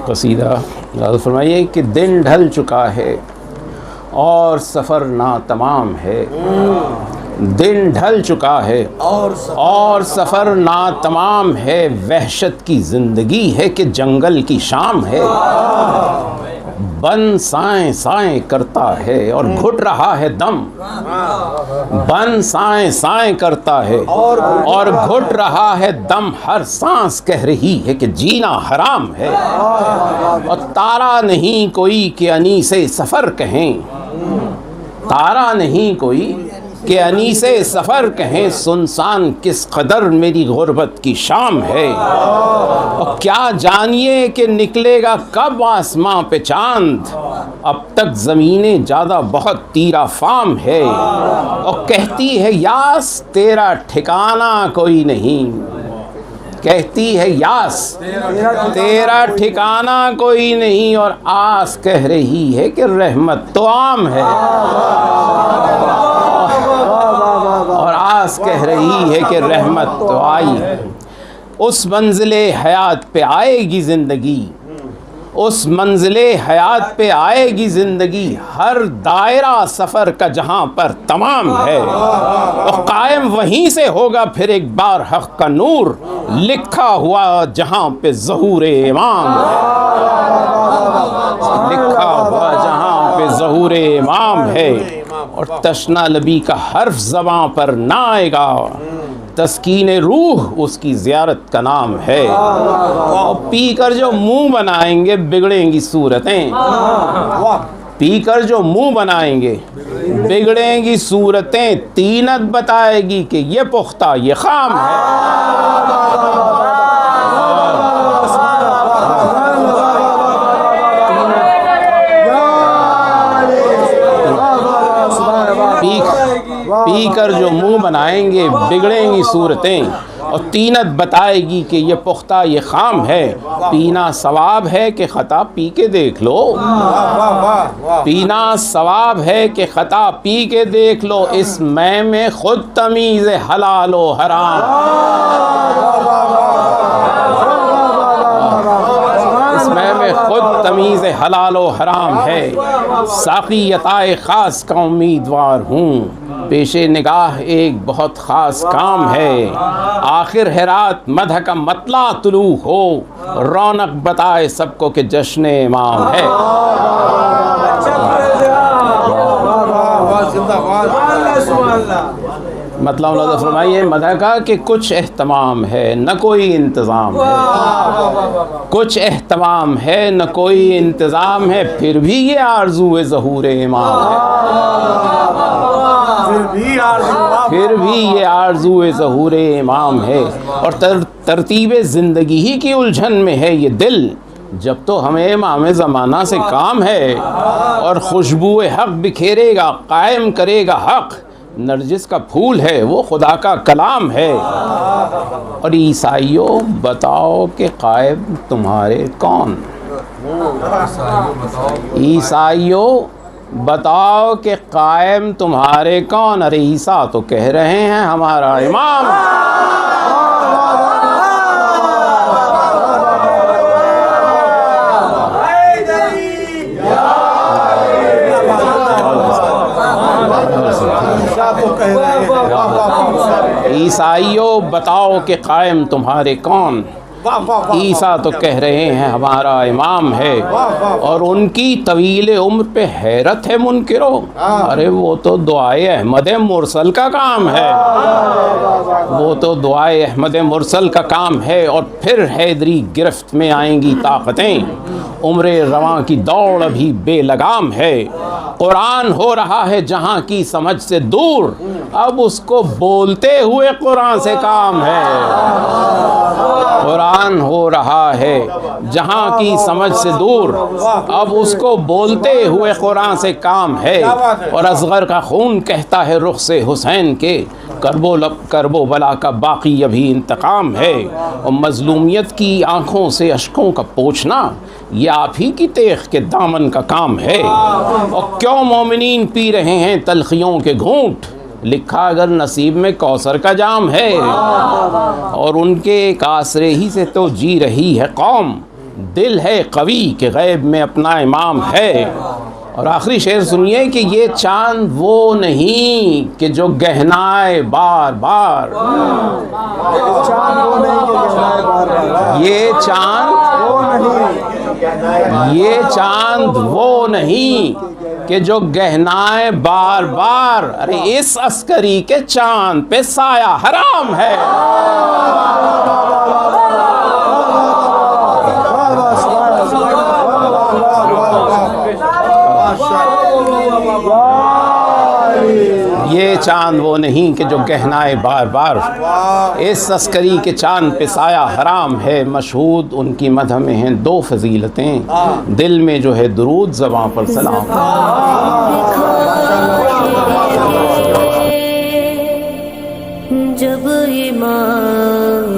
قصیدہ حضرت فرمائیے کہ دن ڈھل چکا ہے اور سفر ناتمام ہے، دن ڈھل چکا ہے اور سفر ناتمام ہے، وحشت کی زندگی ہے کہ جنگل کی شام ہے، بن سائیں سائیں کرتا ہے اور گھٹ رہا ہے دم، بن سائیں سائیں کرتا ہے اور گھٹ رہا ہے دم، ہر سانس کہہ رہی ہے کہ جینا حرام ہے، اور تارا نہیں کوئی کہ انیسِ سفر کہیں، تارا نہیں کوئی کہ انیسِ سفر کہیں، سنسان کس قدر میری غربت کی شام ہے، اور کیا جانیے کہ نکلے گا کب آسماں پہ چاند، اب تک زمینیں زیادہ بہت تیرا فام ہے، اور کہتی ہے یاس تیرا ٹھکانہ کوئی نہیں، کہتی ہے یاس تیرا ٹھکانہ کوئی نہیں، اور آس کہہ رہی ہے کہ رحمت تو عام ہے، اور آس کہہ رہی ہے کہ رحمت تو آئی ہے، اس منزل حیات پہ آئے گی زندگی، اس منزل حیات پہ آئے گی زندگی، ہر دائرہ سفر کا جہاں پر تمام ہے، اور قائم وہیں سے ہوگا پھر ایک بار حق کا نور، لکھا ہوا جہاں پہ ظہور امام ہے، لکھا ہوا جہاں پہ ظہور امام ہے، اور تشنا لبی کا حرف زباں پر نہ آئے گا، تسکین روح اس کی زیارت کا نام ہے، اور پی کر جو منہ بنائیں گے بگڑیں گی صورتیں، پی کر جو منہ بنائیں گے بگڑیں گی صورتیں، تینت بتائے گی کہ یہ پختہ یہ خام ہے، پی کر جو منہ بنائیں گے بگڑیں گی صورتیں، اور تینت بتائے گی کہ یہ پختہ یہ خام ہے، پینا ثواب ہے کہ خطا پی کے دیکھ لو، پینا ثواب ہے کہ خطا پی کے دیکھ لو، اس میں خود تمیز حلال و حرام، اس میں خود تمیز حلال و حرام ہے، ساقی عطائے خاص کا امیدوار ہوں، پیش نگاہ ایک بہت خاص کام ہے، آخر ہے رات مدح کا مطلع طلوع ہو، رونق بتائے سب کو کہ جشن امام ہے، مطلب نظر فرمائیے مدح کا کہ کچھ اہتمام ہے نہ کوئی انتظام ہے، کچھ اہتمام ہے نہ کوئی انتظام ہے، پھر بھی یہ آرزو ظہور امام ہے، پھر بھی یہ آرزو ظہور امام ہے، اور ترتیب زندگی ہی کی الجھن میں ہے یہ دل، جب تو ہمیں امام زمانہ سے کام ہے، اور خوشبو حق بکھیرے گا قائم کرے گا حق، نرجس کا پھول ہے وہ خدا کا کلام ہے، اور عیسائیوں بتاؤ کہ قائم تمہارے کون، عیسائیوں بتاؤ کہ قائم تمہارے کون، ارے عیسیٰ تو کہہ رہے ہیں ہمارا امام، عیسائیوں بتاؤ کہ قائم تمہارے کون، عیسیٰ تو کہہ رہے ہیں ہمارا امام ہے، اور ان کی طویل عمر پہ حیرت ہے منکروں، ارے وہ تو دعائے احمد مرسل کا کام ہے، وہ تو دعائے احمد مرسل کا کام ہے، اور پھر حیدری گرفت میں آئیں گی طاقتیں، عمر رواں کی دوڑ ابھی بے لگام ہے، قرآن ہو رہا ہے جہاں کی سمجھ سے دور، اب اس کو بولتے ہوئے قرآن سے کام ہے، قرآن ہو رہا ہے جہاں کی سمجھ سے دور، اب اس کو بولتے ہوئے قرآن سے کام ہے، اور اصغر کا خون کہتا ہے رخ سے حسین کے، کرب و بلا کا باقی ابھی انتقام ہے، اور مظلومیت کی آنکھوں سے اشکوں کا پوچھنا یہ آپ ہی کی تیغ کے دامن کا کام ہے، اور کیوں مومنین پی رہے ہیں تلخیوں کے گھونٹ، لکھا اگر نصیب میں کوثر کا جام ہے، اور ان کے ایک آسرے ہی سے تو جی رہی ہے قوم، دل ہے قوی کہ غیب میں اپنا امام ہے. اور آخری شعر سنیے کہ یہ چاند وہ نہیں کہ جو گہنائے بار بار. یہ چاند وہ نہیں کہ جو گہنائے بار بار. ارے اس عسکری کے چاند پہ سایہ حرام ہے. یہ چاند وہ نہیں کہ جو گہنائے بار بار. اس عسکری کے چاند پہ سایہ حرام ہے. مشہود ان کی مدح میں ہیں دو فضیلتیں، دل میں جو ہے درود، زباں پر سلام. جب امام